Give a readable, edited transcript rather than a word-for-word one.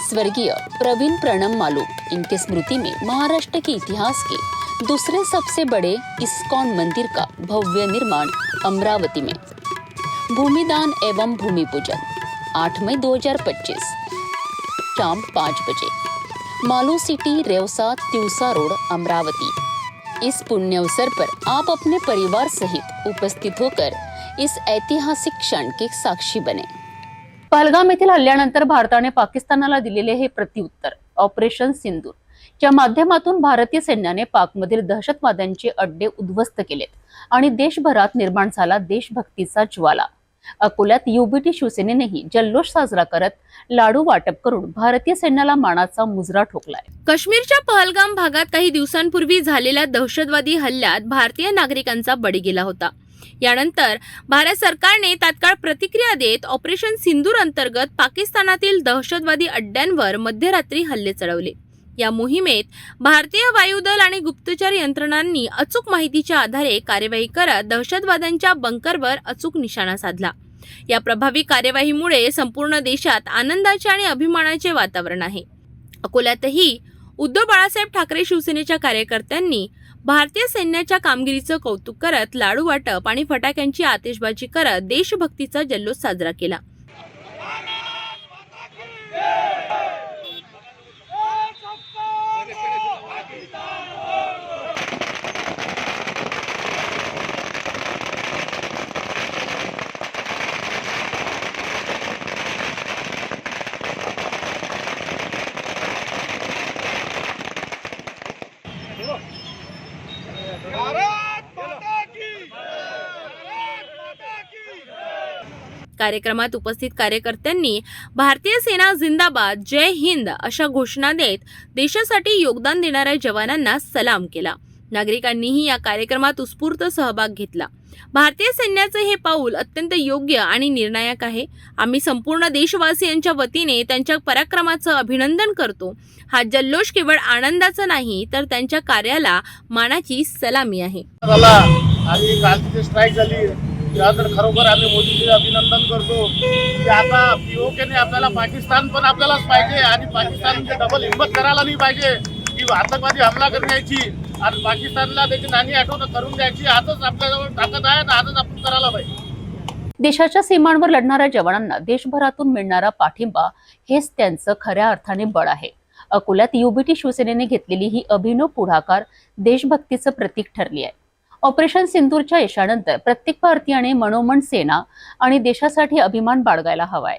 स्वर्गीय प्रवीण प्रणम मालू इनकी स्मृति में महाराष्ट्र के इतिहास के दूसरे सबसे बड़े इस्कॉन मंदिर का भव्य निर्माण अमरावती में भूमिदान एवं भूमि पूजन 8 मई 2025 शाम 5 बजे मालू सिटी रेवसा तिवसा रोड अमरावती। इस पुण्य अवसर पर आप अपने परिवार सहित उपस्थित होकर इस ऐतिहासिक क्षण के साक्षी बने। पहलगाम येथील हल्ल्यानंतर भारताने पाकिस्तानाला दिलेले हे प्रत्युत्तर ऑपरेशन सिंदूर च्या माध्यमातून भारतीय सैन्याने पाकमधील दहशतवाद्यांचे अड्डे उद्ध्वस्त केलेत आणि देशभरात निर्माण झाला देशभक्तीचा ज्वाला। अकोल्यात युबीटी शिवसेनेनेही जल्लोष साजरा करत लाडू वाटप करून भारतीय सैन्याला मानाचा मुजरा ठोकलाय। काश्मीरच्या पहलगाम भागात काही दिवसांपूर्वी झालेल्या दहशतवादी हल्ल्यात भारतीय नागरिकांचा बळी गेला होता। यानंतर भारत सरकारने तात्काळ प्रतिक्रिया देत ऑपरेशन सिंदूर अंतर्गत पाकिस्तानातील दहशतवादी अड्ड्यांवर मध्यरात्री हल्ले चढवले। या मोहिमेत भारतीय वायुदल आणि गुप्तचर यंत्रणांनी अचूक माहितीच्या आधारे कार्यवाही करत दहशतवाद्यांच्या बंकरवर अचूक निशाणा साधला। या प्रभावी कार्यवाहीमुळे संपूर्ण देशात आनंदाचे आणि अभिमानाचे वातावरण आहे। अकोल्यातही उद्धव बाळासाहेब ठाकरे शिवसेनेच्या कार्यकर्त्यांनी भारतीय सैन्याच्या कामगिरीचं कौतुक करत लाडू वाटप आणि फटाक्यांची आतिषबाजी करत देशभक्तीचा जल्लोष साजरा केला। कार्यक्रमात उपस्थित कार्यकर्त्यांनी भारतीय सेना जिंदाबाद, जय हिंद अशा घोषणा देत देशासाठी योगदान देणाऱ्या जवानांना सलाम केला। नागरिकांनीही या कार्यक्रमात उत्स्फूर्त सहभाग घेतला। भारतीय सैन्याचे हे पाऊल अत्यंत योग्य आणि निर्णायक आहे। आम्ही संपूर्ण देशवासियांच्या वतीने त्यांच्या पराक्रमाचं अभिनंदन करतो। हा जल्लोष केवळ आनंदाचा नाही तर त्यांच्या कार्याला मानाची सलामी आहे। आणि कालची स्ट्राईक झाली तर खरोखर आम्ही मोदींचे अभिनंदन करतो की आता पीओकेने आपल्याला पाकिस्तान पण आपल्यालाच पाहिजे आणि पाकिस्तानचे डबल हिंमत करायला नाही पाहिजे की आतंकवादी हमला करण्याची आणि पाकिस्तानला त्याची नाणी आठवण करून द्यायची। आजच आपल्याजवळ ताकद आहे आणि आजच आपण करायला पाहिजे। देशाच्या सीमांवर लढणाऱ्या जवानांना देशभरातून मिळणारा पाठिंबा हेच त्यांचं खऱ्या अर्थाने बळ आहे। अकोल्यात युबीटी शिवसेनेने घेतलेली ही अभिनव पुढाकार देशभक्तीचं प्रतीक ठरली आहे। ऑपरेशन सिंदूरच्या यशानंतर प्रत्येक भारतीयाने मनोमन सेना आणि देशासाठी अभिमान बाळगायला हवाय।